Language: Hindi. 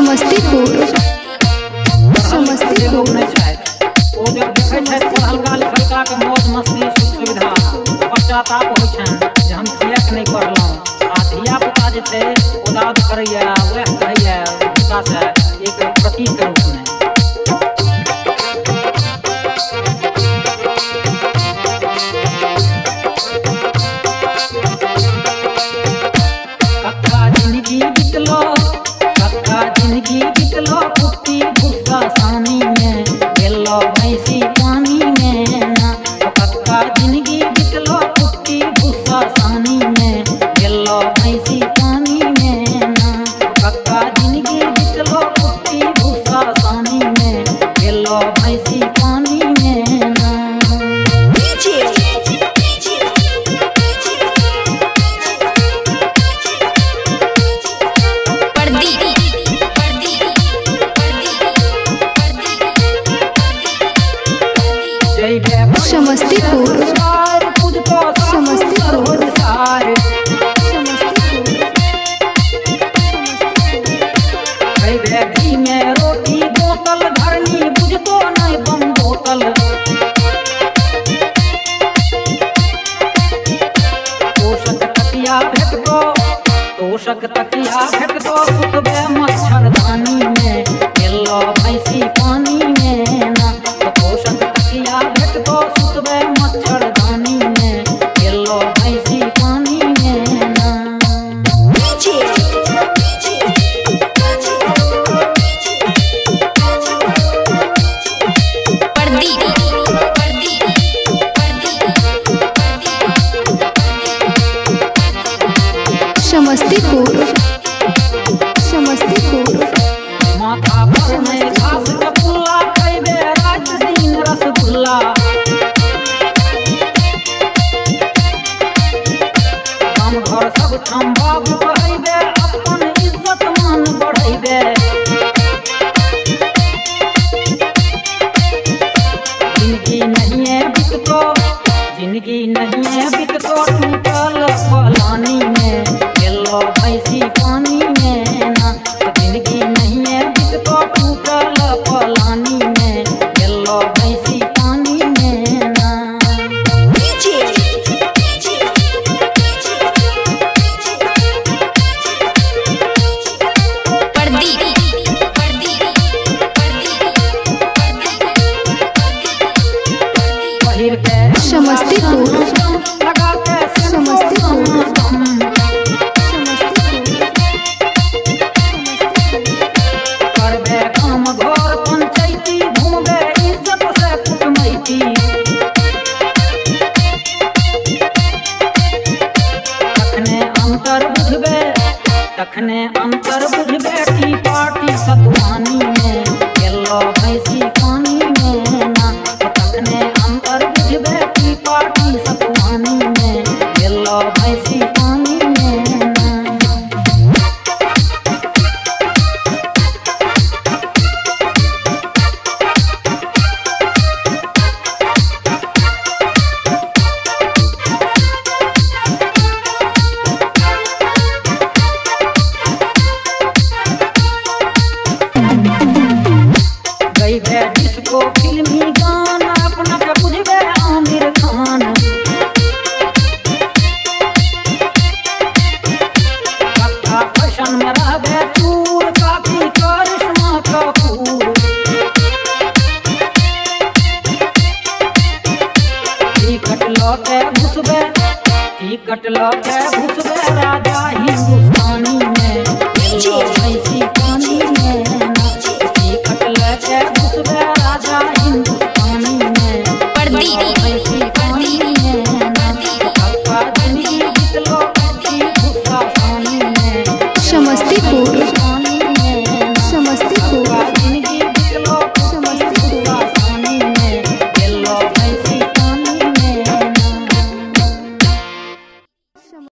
समस्तीपुर समस्तीपुर हल्का लिखलका के मौज मस्ती सुख सुविधा पश्चाताप होइ छन जे हम किएक नहीं करलहुँ आ धिया पुता जे छै उदाद करैया वएह कहैया हुनका से एक प्रतीक के रूप में कक्का जिंदगी बितलो कुट्टी भूसा सानी में गेलो भैंसी पानी में ना कक्का जिंदगी बितलो कुट्टी भूसा सानी में गेलो भैंसी पानी में ना कक्का जिंदगी बितलो कुट्टी भूसा सानी में गेलो भैंसी पानी में ना समस्तीपुर समस्तीपुर घी में रोटी बोतल घरनी बुझतो नहीं बम बोतल तोषक तकिया भेटतो सुतबे मच्छरदानी में गेलो भैंसी पानी में ना तोषक तकिया भेटतो सुतबे मच्छरदानी में गेलो भैंसी पानी में ना समस्तीपुर समस्तीपुर माथा पर में घास के पुल्ला खैबे रात दिन रसगुल्ला हम घर सब ठाम बाबू कहैबे अपन इज्जत मान बढ़ैबे जिंदगी नहीं बिकतो टूटल फलानी में गेलो भैंसी पानी में ना जिंदगी नहीं बिकतो टूटल फलानी में गेलो भैंसी पानी में ना पहिर के समस्तीपुर लगा के समस्तीपुर करबे काम घर पंचायती घूमबे इज्जत से कुटमैती तखने अंतर बुझबे टी पार्टी सतुआनी